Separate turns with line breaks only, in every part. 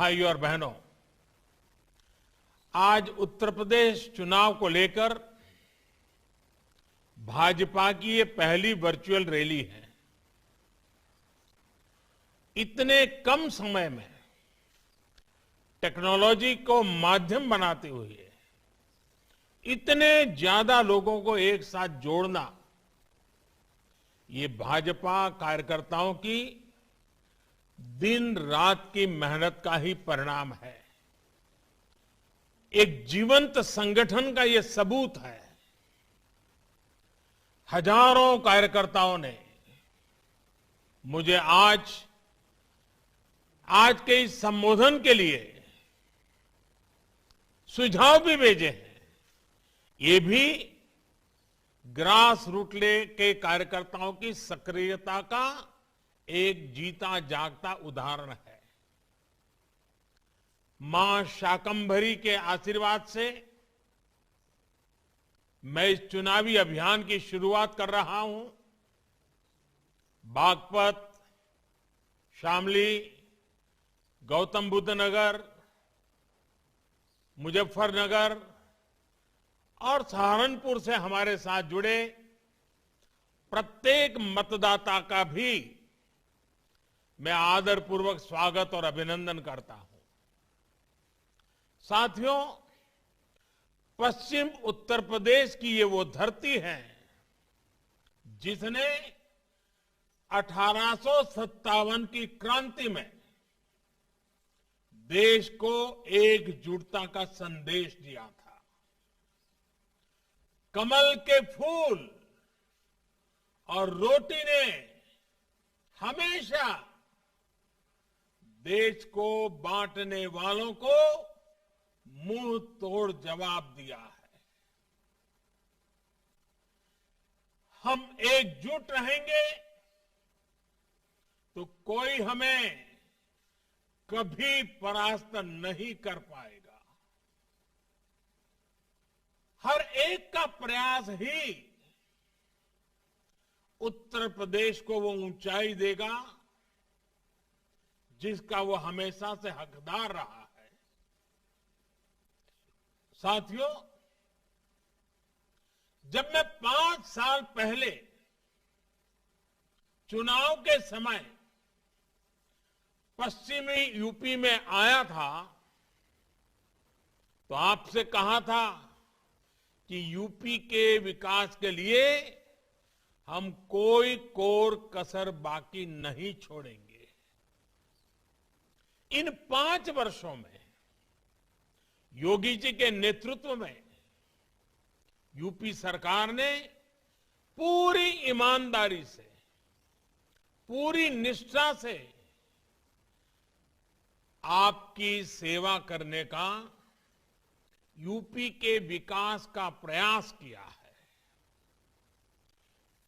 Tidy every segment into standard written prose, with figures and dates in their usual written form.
भाइयों और बहनों, आज उत्तर प्रदेश चुनाव को लेकर भाजपा की ये पहली वर्चुअल रैली है। इतने कम समय में टेक्नोलॉजी को माध्यम बनाते हुए इतने ज्यादा लोगों को एक साथ जोड़ना, ये भाजपा कार्यकर्ताओं की दिन रात की मेहनत का ही परिणाम है। एक जीवंत संगठन का ये सबूत है। हजारों कार्यकर्ताओं ने मुझे आज के इस संबोधन के लिए सुझाव भी भेजे हैं। ये भी ग्रास रूट के कार्यकर्ताओं की सक्रियता का एक जीता जागता उदाहरण है। मां शाकंभरी के आशीर्वाद से मैं इस चुनावी अभियान की शुरुआत कर रहा हूं। बागपत, शामली, गौतम बुद्ध नगर, मुजफ्फरनगर और सहारनपुर से हमारे साथ जुड़े प्रत्येक मतदाता का भी मैं आदरपूर्वक स्वागत और अभिनंदन करता हूं। साथियों, पश्चिम उत्तर प्रदेश की ये वो धरती है जिसने 1857 की क्रांति में देश को एकजुटता का संदेश दिया था। कमल के फूल और रोटी ने हमेशा देश को बांटने वालों को मुंह तोड़ जवाब दिया है। हम एकजुट रहेंगे तो कोई हमें कभी परास्त नहीं कर पाएगा। हर एक का प्रयास ही उत्तर प्रदेश को वो ऊंचाई देगा जिसका वो हमेशा से हकदार रहा है। साथियों, जब मैं 5 साल पहले चुनाव के समय पश्चिमी यूपी में आया था तो आपसे कहा था कि यूपी के विकास के लिए हम कोई कोर कसर बाकी नहीं छोड़ेंगे। इन 5 वर्षों में योगी जी के नेतृत्व में यूपी सरकार ने पूरी ईमानदारी से, पूरी निष्ठा से आपकी सेवा करने का, यूपी के विकास का प्रयास किया है।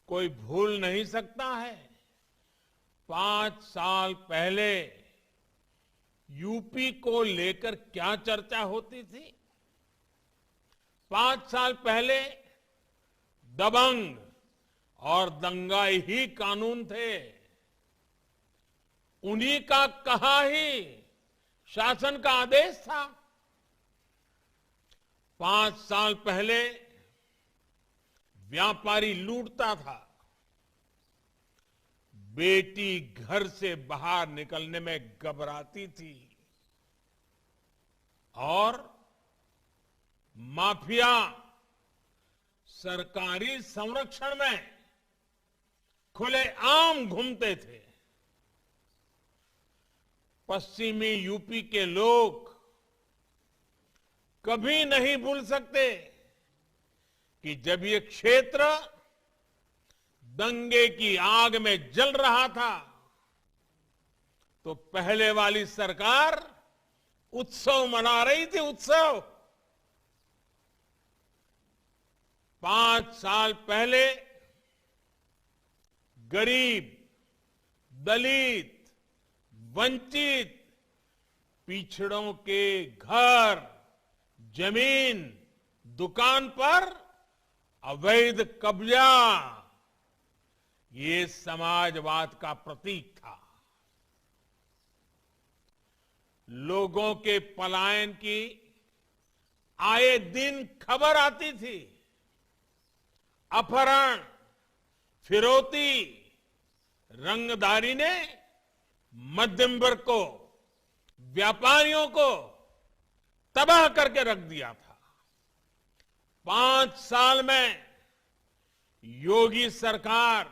कोई भूल नहीं सकता है 5 साल पहले यूपी को लेकर क्या चर्चा होती थी। 5 साल पहले दबंग और दंगाई ही कानून थे। उन्हीं का कहा ही शासन का आदेश था। 5 साल पहले व्यापारी लूटता था। बेटी घर से बाहर निकलने में घबराती थी और माफिया सरकारी संरक्षण में खुलेआम घूमते थे। पश्चिमी यूपी के लोग कभी नहीं भूल सकते कि जब ये क्षेत्र दंगे की आग में जल रहा था तो पहले वाली सरकार उत्सव मना रही थी। उत्सव 5 साल पहले गरीब, दलित, वंचित, पिछड़ों के घर, जमीन, दुकान पर अवैध कब्जा, ये समाजवाद का प्रतीक था। लोगों के पलायन की आए दिन खबर आती थी। अपहरण, फिरौती, रंगदारी ने मध्यम वर्ग को, व्यापारियों को तबाह करके रख दिया था। 5 साल में योगी सरकार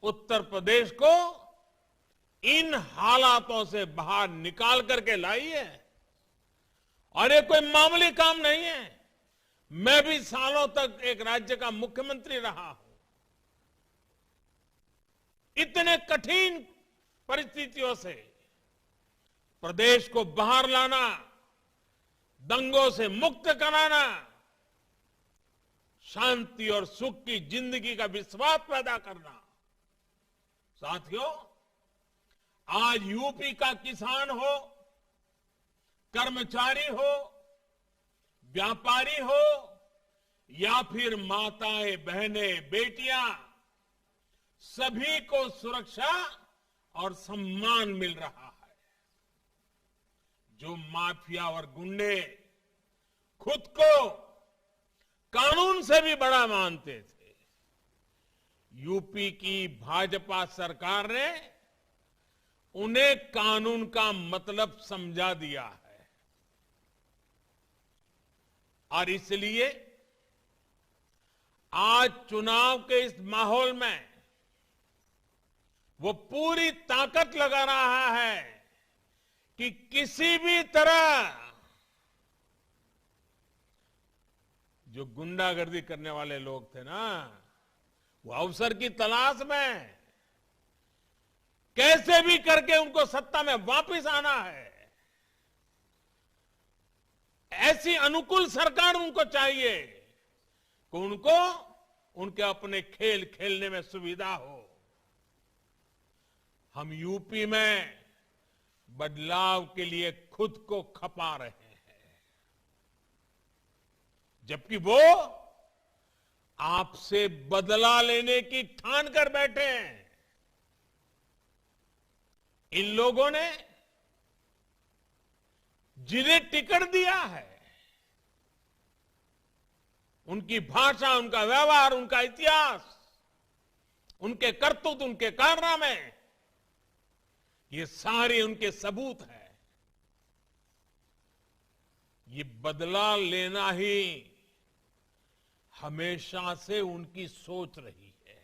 उत्तर प्रदेश को इन हालातों से बाहर निकाल करके लाई है और ये कोई मामूली काम नहीं है। मैं भी सालों तक एक राज्य का मुख्यमंत्री रहा हूं। इतने कठिन परिस्थितियों से प्रदेश को बाहर लाना, दंगों से मुक्त कराना, शांति और सुख की जिंदगी का विश्वास पैदा करना। साथियों, आज यूपी का किसान हो, कर्मचारी हो, व्यापारी हो या फिर माताएं, बहनें, बेटियां, सभी को सुरक्षा और सम्मान मिल रहा है। जो माफिया और गुंडे खुद को कानून से भी बड़ा मानते थे, यूपी की भाजपा सरकार ने उन्हें कानून का मतलब समझा दिया है और इसलिए आज चुनाव के इस माहौल में वो पूरी ताकत लगा रहा है कि किसी भी तरह जो गुंडागर्दी करने वाले लोग थे ना, वो अवसर की तलाश में कैसे भी करके उनको सत्ता में वापस आना है। ऐसी अनुकूल सरकार उनको चाहिए कि उनको उनके अपने खेल खेलने में सुविधा हो। हम यूपी में बदलाव के लिए खुद को खपा रहे हैं, जबकि वो आपसे बदला लेने की ठान कर बैठे हैं। इन लोगों ने जिन्हें टिकट दिया है, उनकी भाषा, उनका व्यवहार, उनका इतिहास, उनके करतूत, उनके कारनामे, ये सारे उनके सबूत हैं। ये बदला लेना ही हमेशा से उनकी सोच रही है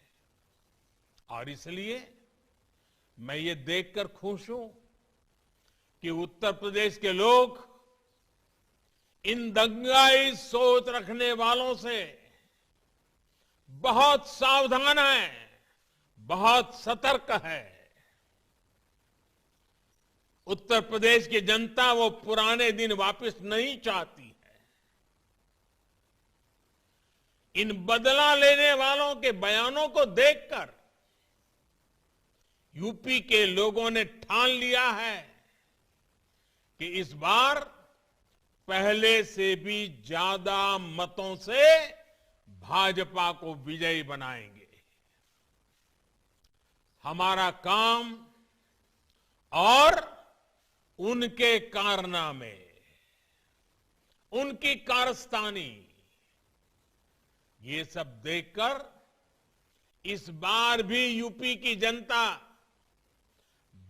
और इसलिए मैं ये देखकर खुश हूं कि उत्तर प्रदेश के लोग इन दंगाई सोच रखने वालों से बहुत सावधान हैं, बहुत सतर्क है। उत्तर प्रदेश की जनता वो पुराने दिन वापस नहीं चाहती है। इन बदला लेने वालों के बयानों को देखकर यूपी के लोगों ने ठान लिया है कि इस बार पहले से भी ज्यादा मतों से भाजपा को विजयी बनाएंगे। हमारा काम और उनके कारनामे, उनकी कारस्तानी, ये सब देखकर इस बार भी यूपी की जनता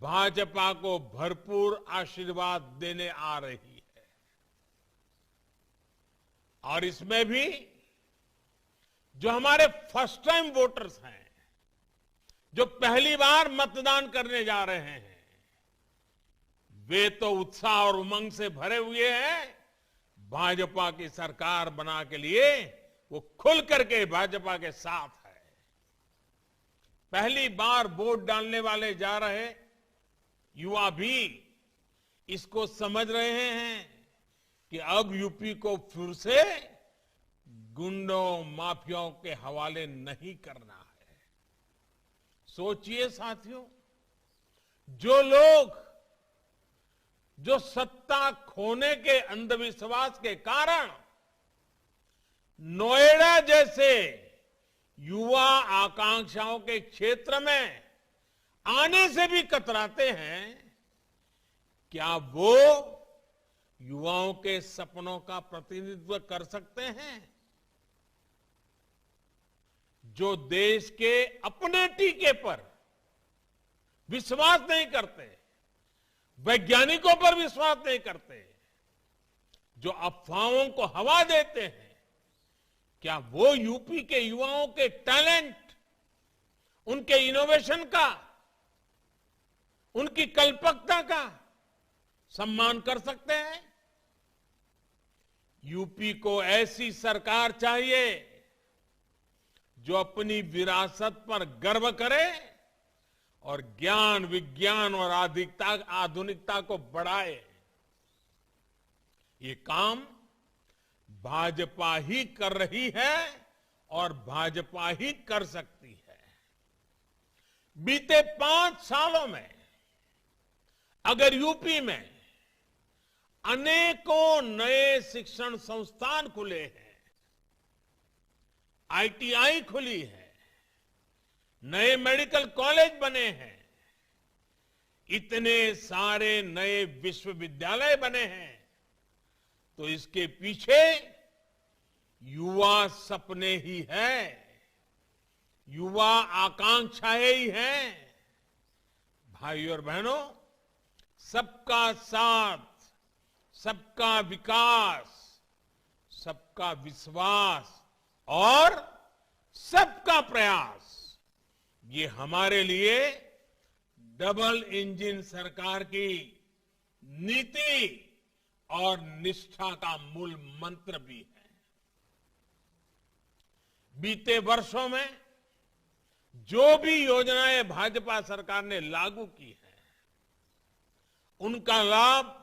भाजपा को भरपूर आशीर्वाद देने आ रही है और इसमें भी जो हमारे फर्स्ट टाइम वोटर्स हैं, जो पहली बार मतदान करने जा रहे हैं, वे तो उत्साह और उमंग से भरे हुए हैं। भाजपा की सरकार बना के लिए वो खुल करके भाजपा के साथ है। पहली बार वोट डालने वाले जा रहे युवा भी इसको समझ रहे हैं कि अब यूपी को फिर से गुंडों, माफियाओं के हवाले नहीं करना है। सोचिए साथियों, जो लोग जो सत्ता खोने के अंधविश्वास के कारण नोएडा जैसे युवा आकांक्षाओं के क्षेत्र में आने से भी कतराते हैं, क्या वो युवाओं के सपनों का प्रतिनिधित्व कर सकते हैं? जो देश के अपने टीके पर विश्वास नहीं करते, वैज्ञानिकों पर विश्वास नहीं करते, जो अफवाहों को हवा देते हैं, क्या वो यूपी के युवाओं के टैलेंट, उनके इनोवेशन का, उनकी कल्पकता का सम्मान कर सकते हैं? यूपी को ऐसी सरकार चाहिए जो अपनी विरासत पर गर्व करे और ज्ञान, विज्ञान और आधुनिकता को बढ़ाए। ये काम भाजपा ही कर रही है और भाजपा ही कर सकती है। बीते 5 सालों में अगर यूपी में अनेकों नए शिक्षण संस्थान खुले हैं, आईटीआई खुली है, नए मेडिकल कॉलेज बने हैं, इतने सारे नए विश्वविद्यालय बने हैं, तो इसके पीछे युवा सपने ही है, युवा आकांक्षाएं ही हैं। भाइयों और बहनों, सबका साथ, सबका विकास, सबका विश्वास और सबका प्रयास, ये हमारे लिए डबल इंजन सरकार की नीति और निष्ठा का मूल मंत्र भी है। बीते वर्षों में जो भी योजनाएं भाजपा सरकार ने लागू की है, उनका लाभ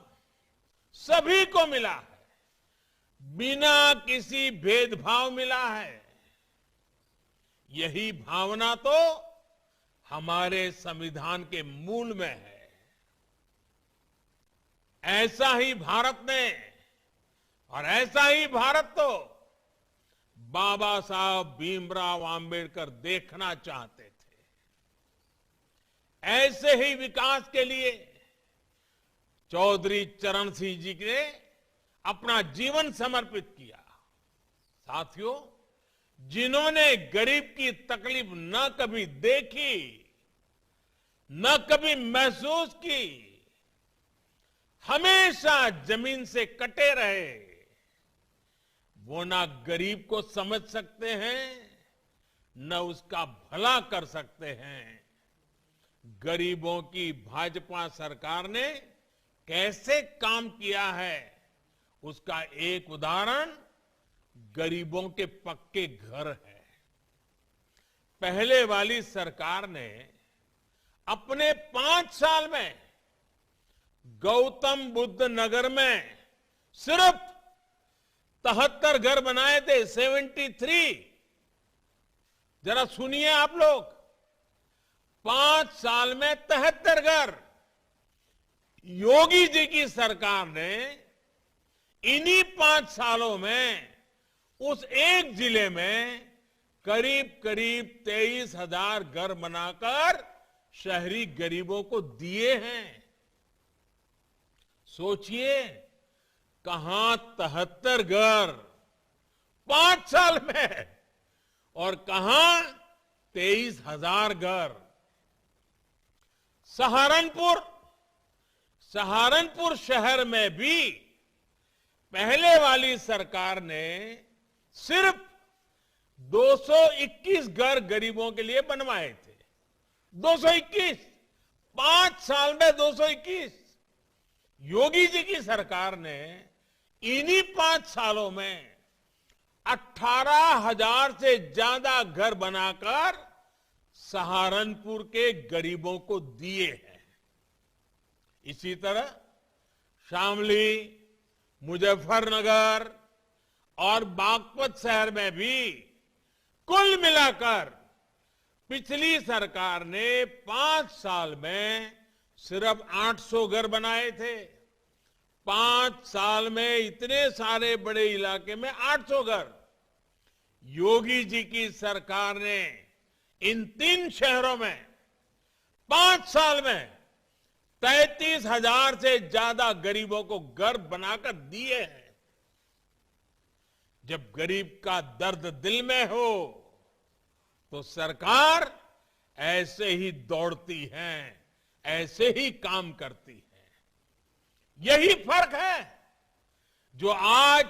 सभी को मिला है, बिना किसी भेदभाव मिला है। यही भावना तो हमारे संविधान के मूल में है। ऐसा ही भारत ने और ऐसा ही भारत तो बाबा साहब भीमराव आंबेडकर देखना चाहते थे। ऐसे ही विकास के लिए चौधरी चरण सिंह जी ने अपना जीवन समर्पित किया। साथियों, जिन्होंने गरीब की तकलीफ न कभी देखी, न कभी महसूस की, हमेशा जमीन से कटे रहे, वो ना गरीब को समझ सकते हैं, न उसका भला कर सकते हैं। गरीबों की भाजपा सरकार ने कैसे काम किया है, उसका एक उदाहरण गरीबों के पक्के घर है। पहले वाली सरकार ने अपने 5 साल में गौतम बुद्ध नगर में सिर्फ 73 घर बनाए थे, 73। जरा सुनिए आप लोग, 5 साल में 73 घर। योगी जी की सरकार ने इन्हीं 5 सालों में उस एक जिले में करीब करीब 23,000 घर बनाकर शहरी गरीबों को दिए हैं। सोचिए, कहां 73 घर 5 साल में और कहां 23,000 घर। सहारनपुर शहर में भी पहले वाली सरकार ने सिर्फ 221 घर गरीबों के लिए बनवाए थे। 221, 5 साल में 221। योगी जी की सरकार ने इन्हीं 5 सालों में 18,000 से ज्यादा घर बनाकर सहारनपुर के गरीबों को दिए हैं। इसी तरह शामली, मुजफ्फरनगर और बागपत शहर में भी कुल मिलाकर पिछली सरकार ने 5 साल में सिर्फ 800 घर बनाए थे। 5 साल में इतने सारे बड़े इलाके में 800 घर। योगी जी की सरकार ने इन 3 शहरों में 5 साल में 33,000 से ज्यादा गरीबों को घर बनाकर दिए हैं। जब गरीब का दर्द दिल में हो तो सरकार ऐसे ही दौड़ती है, ऐसे ही काम करती है। यही फर्क है जो आज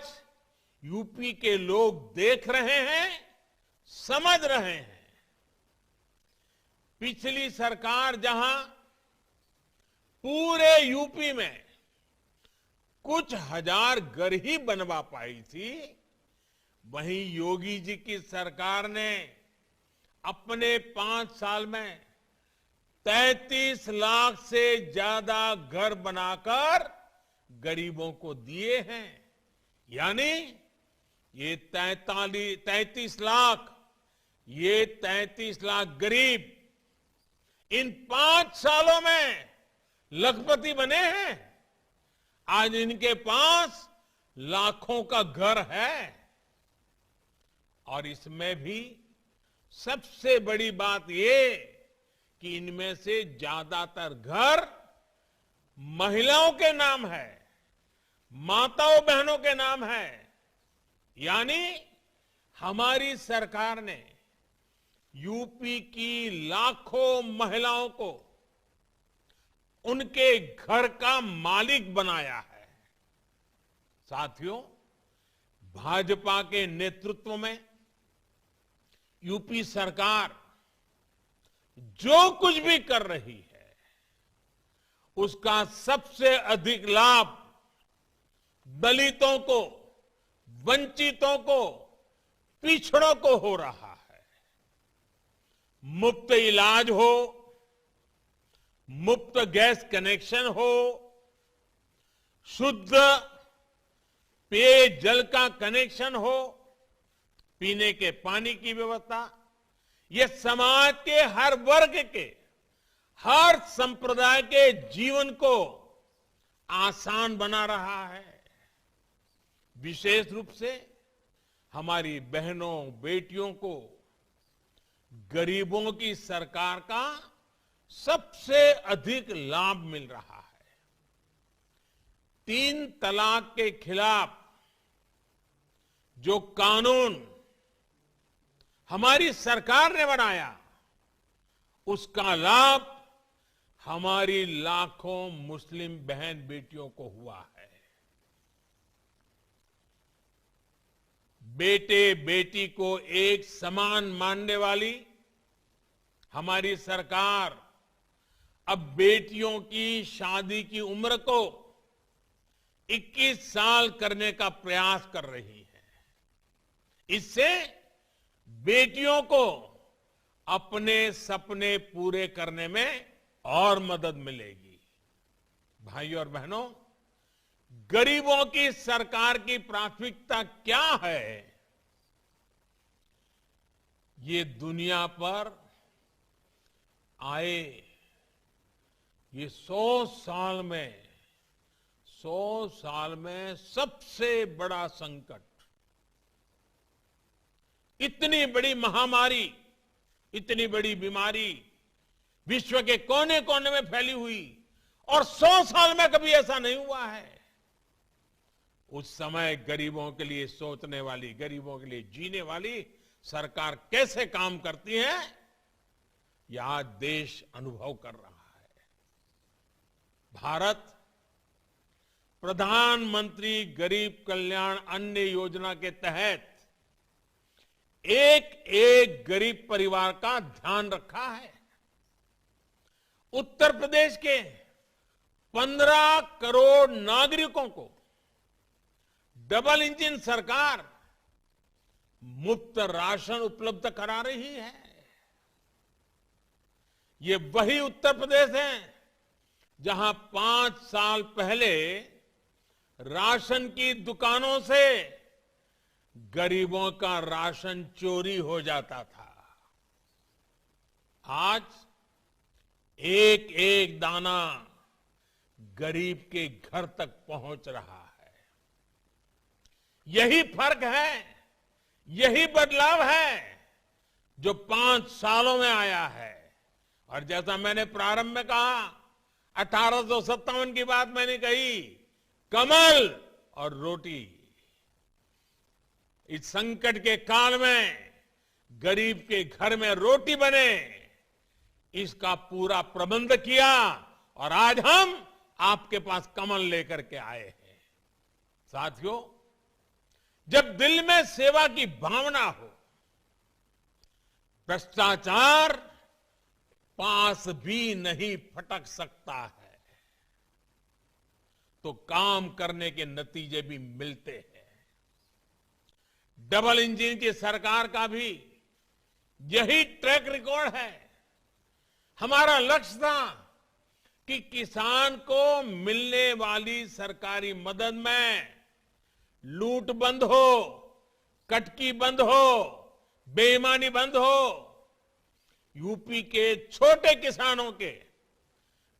यूपी के लोग देख रहे हैं, समझ रहे हैं। पिछली सरकार जहां पूरे यूपी में कुछ हजार घर ही बनवा पाई थी, वहीं योगी जी की सरकार ने अपने 5 साल में 33 लाख से ज्यादा घर बनाकर गरीबों को दिए हैं। यानी ये 33 लाख गरीब इन 5 सालों में लखपति बने हैं। आज इनके पास लाखों का घर है। और इसमें भी सबसे बड़ी बात ये कि इनमें से ज्यादातर घर महिलाओं के नाम है, माताओं बहनों के नाम है। यानी हमारी सरकार ने यूपी की लाखों महिलाओं को उनके घर का मालिक बनाया है। साथियों, भाजपा के नेतृत्व में यूपी सरकार जो कुछ भी कर रही है, उसका सबसे अधिक लाभ दलितों को, वंचितों को, पिछड़ों को हो रहा है। मुफ्त इलाज हो, मुफ्त गैस कनेक्शन हो, शुद्ध पेयजल का कनेक्शन हो, पीने के पानी की व्यवस्था, ये समाज के हर वर्ग के, हर संप्रदाय के जीवन को आसान बना रहा है। विशेष रूप से हमारी बहनों, बेटियों को गरीबों की सरकार का सबसे अधिक लाभ मिल रहा है। 3 तलाक के खिलाफ जो कानून हमारी सरकार ने बनाया, उसका लाभ हमारी लाखों मुस्लिम बहन बेटियों को हुआ है। बेटे बेटी को एक समान मानने वाली हमारी सरकार अब बेटियों की शादी की उम्र को 21 साल करने का प्रयास कर रही है। इससे बेटियों को अपने सपने पूरे करने में और मदद मिलेगी। भाइयों और बहनों, गरीबों की सरकार की प्राथमिकता क्या है? ये दुनिया पर आए ये 100 साल में सबसे बड़ा संकट, इतनी बड़ी महामारी, इतनी बड़ी बीमारी विश्व के कोने कोने में फैली हुई, और 100 साल में कभी ऐसा नहीं हुआ है। उस समय गरीबों के लिए सोचने वाली, गरीबों के लिए जीने वाली सरकार कैसे काम करती है, यह आज देश अनुभव कर रहा है। भारत प्रधानमंत्री गरीब कल्याण अन्न योजना के तहत एक एक गरीब परिवार का ध्यान रखा है। उत्तर प्रदेश के 15 करोड़ नागरिकों को डबल इंजन सरकार मुफ्त राशन उपलब्ध करा रही है। ये वही उत्तर प्रदेश है जहां 5 साल पहले राशन की दुकानों से गरीबों का राशन चोरी हो जाता था। आज एक एक दाना गरीब के घर तक पहुंच रहा है। यही फर्क है, यही बदलाव है जो 5 सालों में आया है। और जैसा मैंने प्रारंभ में कहा, 1857 की बात मैंने कही, कमल और रोटी। इस संकट के काल में गरीब के घर में रोटी बने, इसका पूरा प्रबंध किया और आज हम आपके पास कमल लेकर के आए हैं। साथियों, जब दिल में सेवा की भावना हो, भ्रष्टाचार पास भी नहीं फटक सकता है, तो काम करने के नतीजे भी मिलते हैं। डबल इंजन की सरकार का भी यही ट्रैक रिकॉर्ड है। हमारा लक्ष्य था कि किसान को मिलने वाली सरकारी मदद में लूट बंद हो, कटकी बंद हो, बेईमानी बंद हो, यूपी के छोटे किसानों के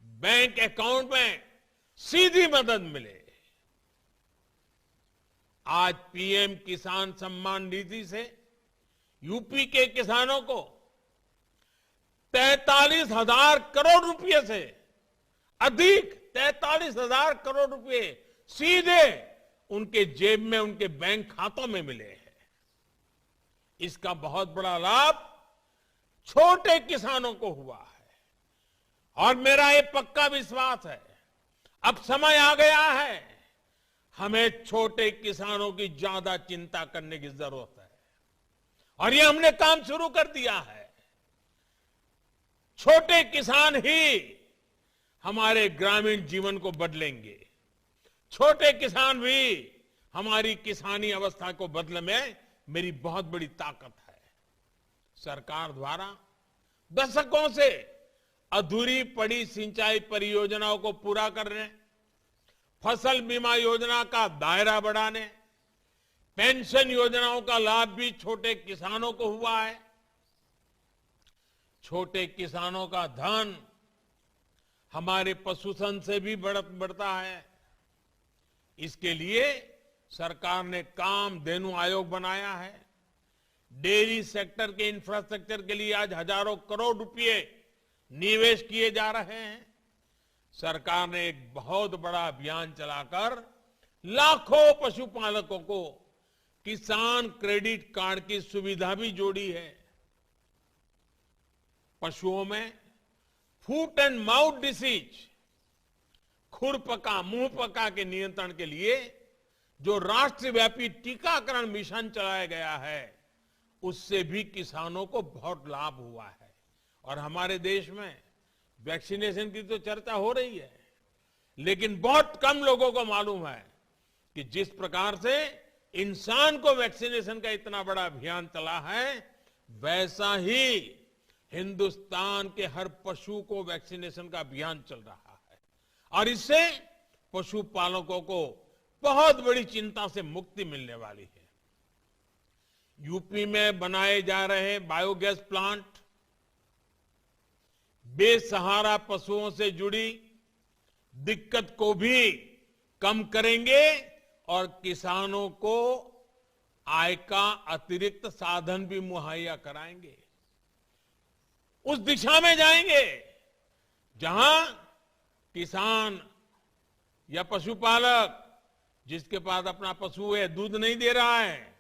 बैंक अकाउंट में सीधी मदद मिले। आज पीएम किसान सम्मान निधि से यूपी के किसानों को 43,000 करोड़ रुपए से अधिक, 43,000 करोड़ रुपए सीधे उनके जेब में, उनके बैंक खातों में मिले हैं। इसका बहुत बड़ा लाभ छोटे किसानों को हुआ है और मेरा ये पक्का विश्वास है, अब समय आ गया है, हमें छोटे किसानों की ज्यादा चिंता करने की जरूरत है और ये हमने काम शुरू कर दिया है। छोटे किसान ही हमारे ग्रामीण जीवन को बदलेंगे। छोटे किसान भी हमारी किसानी अवस्था को बदलने में मेरी बहुत बड़ी ताकत है। सरकार द्वारा दशकों से अधूरी पड़ी सिंचाई परियोजनाओं को पूरा करने, फसल बीमा योजना का दायरा बढ़ाने, पेंशन योजनाओं का लाभ भी छोटे किसानों को हुआ है। छोटे किसानों का धन हमारे पशुधन से भी बढ़ता है। इसके लिए सरकार ने कामधेनु आयोग बनाया है। डेयरी सेक्टर के इंफ्रास्ट्रक्चर के लिए आज हजारों करोड़ रुपए निवेश किए जा रहे हैं। सरकार ने एक बहुत बड़ा अभियान चलाकर लाखों पशुपालकों को किसान क्रेडिट कार्ड की सुविधा भी जोड़ी है। पशुओं में फुट एंड माउथ डिसीज, खुरपका, मुंहपका के नियंत्रण के लिए जो राष्ट्रव्यापी टीकाकरण मिशन चलाया गया है, उससे भी किसानों को बहुत लाभ हुआ है। और हमारे देश में वैक्सीनेशन की तो चर्चा हो रही है, लेकिन बहुत कम लोगों को मालूम है कि जिस प्रकार से इंसान को वैक्सीनेशन का इतना बड़ा अभियान चला है, वैसा ही हिंदुस्तान के हर पशु को वैक्सीनेशन का अभियान चल रहा है और इससे पशुपालकों को बहुत बड़ी चिंता से मुक्ति मिलने वाली है। यूपी में बनाए जा रहे बायोगैस प्लांट बेसहारा पशुओं से जुड़ी दिक्कत को भी कम करेंगे और किसानों को आय का अतिरिक्त साधन भी मुहैया कराएंगे। उस दिशा में जाएंगे जहां किसान या पशुपालक जिसके पास अपना पशु है, दूध नहीं दे रहा है,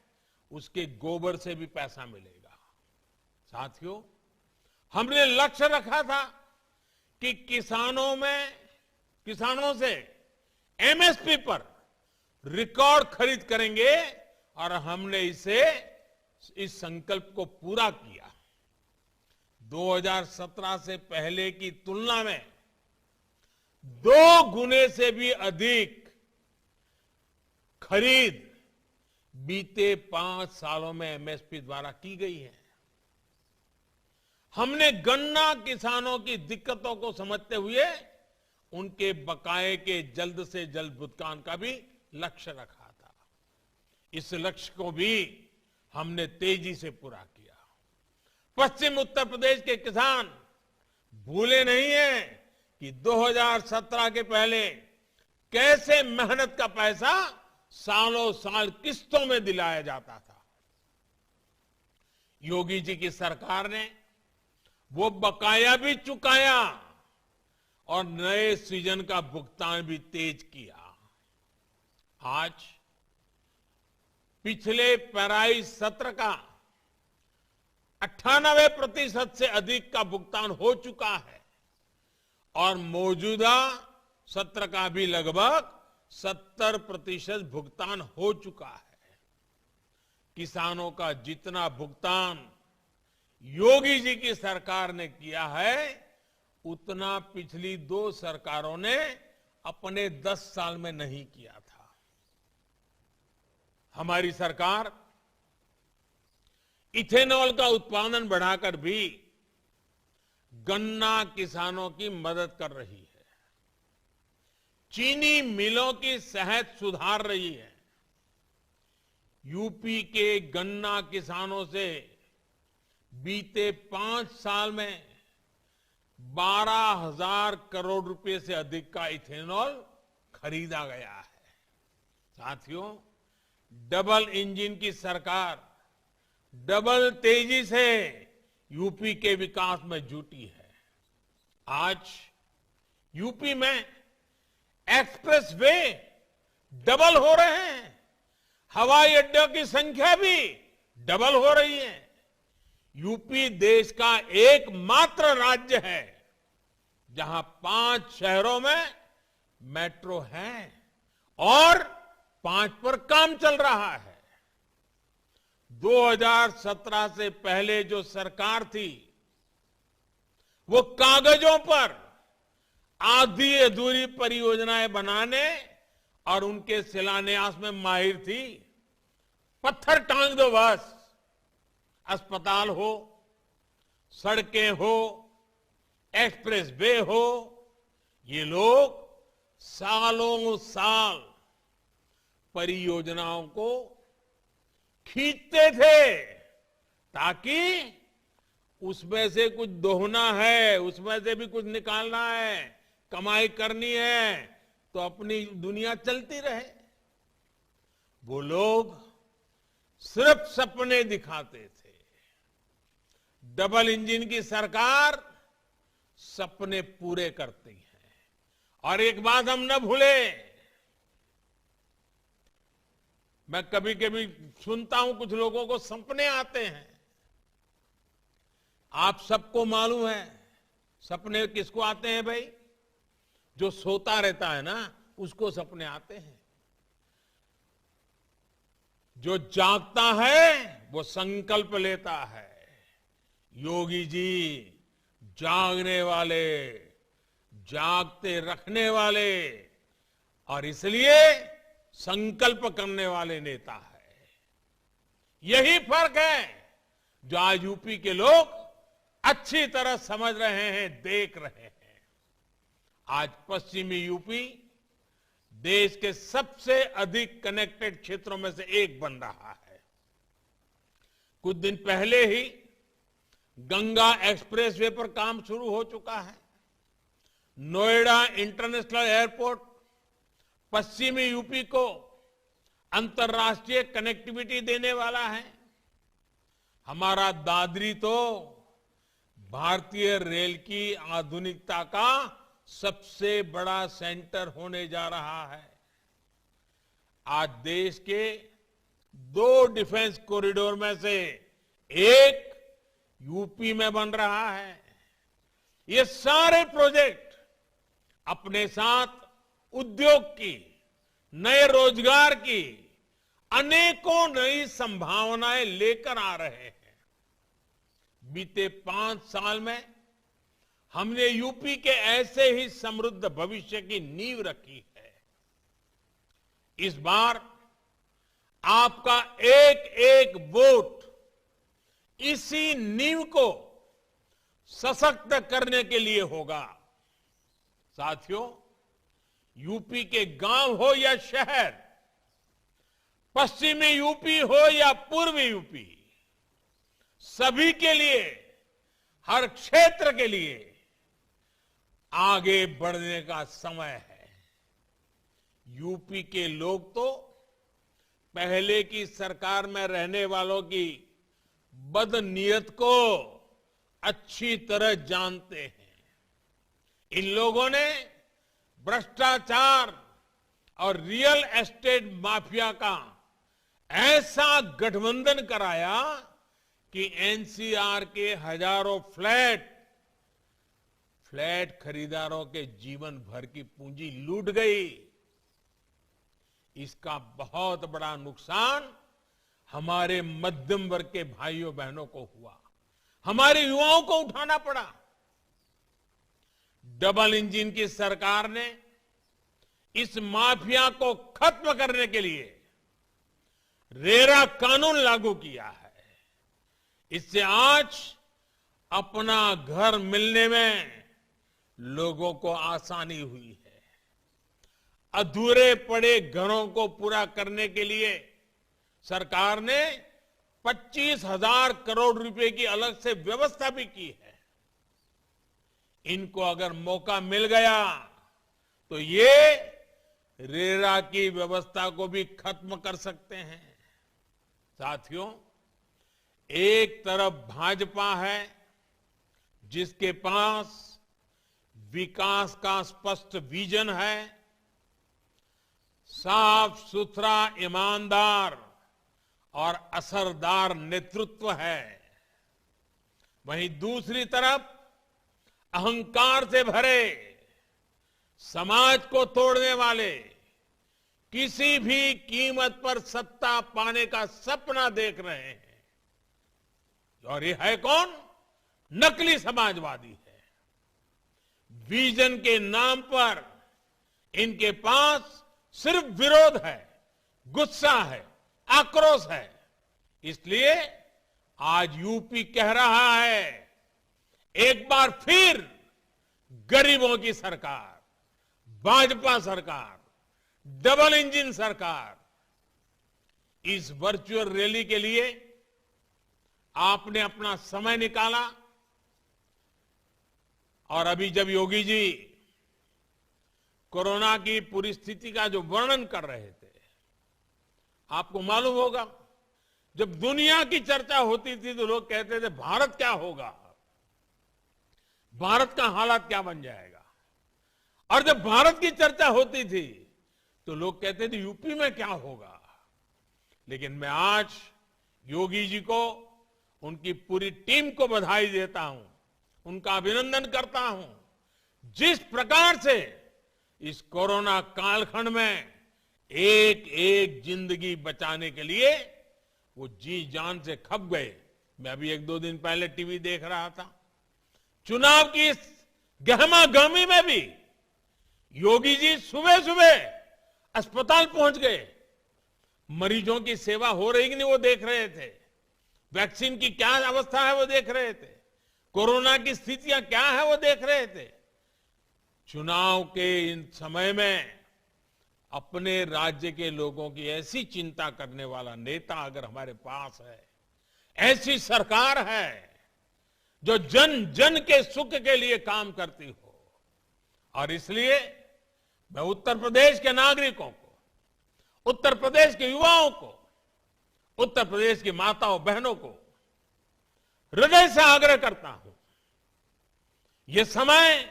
उसके गोबर से भी पैसा मिलेगा। साथियों, हमने लक्ष्य रखा था कि किसानों से एमएसपी पर रिकॉर्ड खरीद करेंगे और हमने इस संकल्प को पूरा किया। 2017 से पहले की तुलना में 2 गुने से भी अधिक खरीद बीते 5 सालों में एमएसपी द्वारा की गई है। हमने गन्ना किसानों की दिक्कतों को समझते हुए उनके बकाये के जल्द से जल्द भुगतान का भी लक्ष्य रखा था। इस लक्ष्य को भी हमने तेजी से पूरा किया। पश्चिम उत्तर प्रदेश के किसान भूले नहीं हैं कि 2017 के पहले कैसे मेहनत का पैसा सालों साल किस्तों में दिलाया जाता था। योगी जी की सरकार ने वो बकाया भी चुकाया और नए सृजन का भुगतान भी तेज किया। आज पिछले पेराई सत्र का 98% से अधिक का भुगतान हो चुका है और मौजूदा सत्र का भी लगभग 70% भुगतान हो चुका है। किसानों का जितना भुगतान योगी जी की सरकार ने किया है, उतना पिछली 2 सरकारों ने अपने 10 साल में नहीं किया था। हमारी सरकार इथेनॉल का उत्पादन बढ़ाकर भी गन्ना किसानों की मदद कर रही है, चीनी मिलों की सेहत सुधार रही है, यूपी के गन्ना किसानों से बीते 5 साल में 12,000 करोड़ रुपए से अधिक का इथेनॉल खरीदा गया है। साथियों, डबल इंजन की सरकार डबल तेजी से यूपी के विकास में जुटी है। आज यूपी में एक्सप्रेस वे डबल हो रहे हैं, हवाई अड्डों की संख्या भी डबल हो रही है। यूपी देश का एकमात्र राज्य है जहां 5 शहरों में मेट्रो है और 5 पर काम चल रहा है। 2017 से पहले जो सरकार थी, वो कागजों पर आधी अधूरी परियोजनाएं बनाने और उनके शिलान्यास में माहिर थी। पत्थर टांग दो बस, अस्पताल हो, सड़कें हो, एक्सप्रेस वे हो, ये लोग सालों साल परियोजनाओं को खींचते थे ताकि उसमें से कुछ दोहना है, उसमें से भी कुछ निकालना है, कमाई करनी है, तो अपनी दुनिया चलती रहे। वो लोग सिर्फ सपने दिखाते थे। डबल इंजन की सरकार सपने पूरे करती है। और एक बात हम न भूले, मैं कभी कभी सुनता हूं कुछ लोगों को सपने आते हैं। आप सबको मालूम है सपने किसको आते हैं भाई? जो सोता रहता है ना, उसको सपने आते हैं। जो जागता है वो संकल्प लेता है। योगी जी जागने वाले, जागते रखने वाले और इसलिए संकल्प करने वाले नेता है। यही फर्क है जो आज यूपी के लोग अच्छी तरह समझ रहे हैं, देख रहे हैं। आज पश्चिमी यूपी देश के सबसे अधिक कनेक्टेड क्षेत्रों में से एक बन रहा है। कुछ दिन पहले ही गंगा एक्सप्रेसवे पर काम शुरू हो चुका है। नोएडा इंटरनेशनल एयरपोर्ट पश्चिमी यूपी को अंतर्राष्ट्रीय कनेक्टिविटी देने वाला है। हमारा दादरी तो भारतीय रेल की आधुनिकता का सबसे बड़ा सेंटर होने जा रहा है। आज देश के 2 डिफेंस कॉरिडोर में से एक यूपी में बन रहा है। ये सारे प्रोजेक्ट अपने साथ उद्योग की, नए रोजगार की अनेकों नई संभावनाएं लेकर आ रहे हैं। बीते 5 साल में हमने यूपी के ऐसे ही समृद्ध भविष्य की नींव रखी है। इस बार आपका एक एक वोट इसी नींव को सशक्त करने के लिए होगा। साथियों, यूपी के गांव हो या शहर, पश्चिमी यूपी हो या पूर्वी यूपी, सभी के लिए, हर क्षेत्र के लिए आगे बढ़ने का समय है। यूपी के लोग तो पहले की सरकार में रहने वालों की बदनीयत को अच्छी तरह जानते हैं। इन लोगों ने भ्रष्टाचार और रियल एस्टेट माफिया का ऐसा गठबंधन कराया कि एनसीआर के हजारों फ्लैट खरीदारों के जीवन भर की पूंजी लूट गई। इसका बहुत बड़ा नुकसान हमारे मध्यम वर्ग के भाइयों बहनों को हुआ, हमारे युवाओं को उठाना पड़ा। डबल इंजन की सरकार ने इस माफिया को खत्म करने के लिए रेरा कानून लागू किया है। इससे आज अपना घर मिलने में लोगों को आसानी हुई है। अधूरे पड़े घरों को पूरा करने के लिए सरकार ने 25,000 करोड़ रुपए की अलग से व्यवस्था भी की है। इनको अगर मौका मिल गया तो ये रेरा की व्यवस्था को भी खत्म कर सकते हैं। साथियों, एक तरफ भाजपा है जिसके पास विकास का स्पष्ट विजन है, साफ सुथरा, ईमानदार और असरदार नेतृत्व है। वहीं दूसरी तरफ अहंकार से भरे, समाज को तोड़ने वाले, किसी भी कीमत पर सत्ता पाने का सपना देख रहे हैं। और ये है कौन? नकली समाजवादी है। विजन के नाम पर इनके पास सिर्फ विरोध है, गुस्सा है, आक्रोश है। इसलिए आज यूपी कह रहा है, एक बार फिर गरीबों की सरकार, भाजपा सरकार, डबल इंजन सरकार। इस वर्चुअल रैली के लिए आपने अपना समय निकाला और अभी जब योगी जी कोरोना की पूरी स्थिति का जो वर्णन कर रहे थे, आपको मालूम होगा, जब दुनिया की चर्चा होती थी तो लोग कहते थे भारत क्या होगा, भारत का हालात क्या बन जाएगा। और जब भारत की चर्चा होती थी तो लोग कहते थे यूपी में क्या होगा। लेकिन मैं आज योगी जी को, उनकी पूरी टीम को बधाई देता हूं, उनका अभिनंदन करता हूं। जिस प्रकार से इस कोरोना कालखंड में एक एक जिंदगी बचाने के लिए वो जी जान से खप गए। मैं अभी 1-2 दिन पहले टीवी देख रहा था, चुनाव की इस गहमा गहमी में भी योगी जी सुबह सुबह अस्पताल पहुंच गए, मरीजों की सेवा हो रही कि नहीं वो देख रहे थे, वैक्सीन की क्या अवस्था है वो देख रहे थे, कोरोना की स्थितियां क्या है वो देख रहे थे। चुनाव के इन समय में अपने राज्य के लोगों की ऐसी चिंता करने वाला नेता अगर हमारे पास है, ऐसी सरकार है जो जन जन के सुख के लिए काम करती हो। और इसलिए मैं उत्तर प्रदेश के नागरिकों को, उत्तर प्रदेश के युवाओं को, उत्तर प्रदेश की माताओं बहनों को हृदय से आग्रह करता हूं, यह समय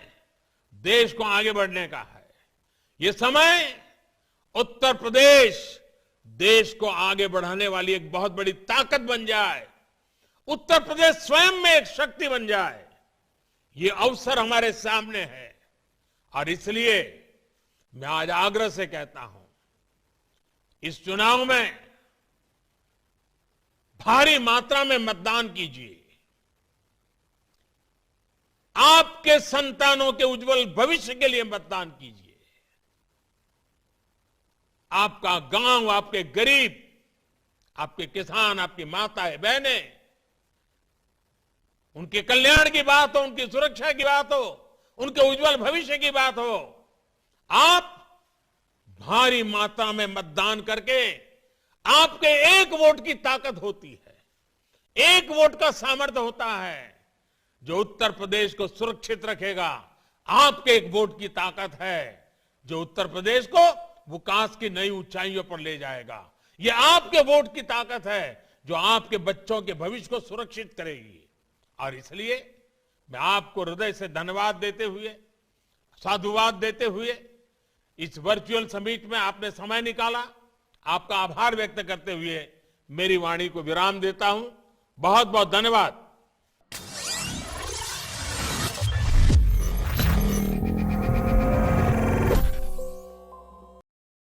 देश को आगे बढ़ने का है। यह समय उत्तर प्रदेश देश को आगे बढ़ाने वाली एक बहुत बड़ी ताकत बन जाए, उत्तर प्रदेश स्वयं में एक शक्ति बन जाए, ये अवसर हमारे सामने है। और इसलिए मैं आज आग्रह से कहता हूं, इस चुनाव में भारी मात्रा में मतदान कीजिए। आपके संतानों के उज्जवल भविष्य के लिए मतदान कीजिए। आपका गांव, आपके गरीब, आपके किसान, आपकी माताएं बहनें, उनके कल्याण की बात हो, उनकी सुरक्षा की बात हो, उनके उज्जवल भविष्य की बात हो, आप भारी मात्रा में मतदान करके, आपके एक वोट की ताकत होती है, एक वोट का सामर्थ्य होता है जो उत्तर प्रदेश को सुरक्षित रखेगा। आपके एक वोट की ताकत है जो उत्तर प्रदेश को विकास की नई ऊंचाइयों पर ले जाएगा। यह आपके वोट की ताकत है जो आपके बच्चों के भविष्य को सुरक्षित करेगी। और इसलिए मैं आपको हृदय से धन्यवाद देते हुए साधुवाद देते हुए इस वर्चुअल समिट में आपने समय निकाला, आपका आभार व्यक्त करते हुए मेरी वाणी को विराम देता हूं। बहुत बहुत धन्यवाद।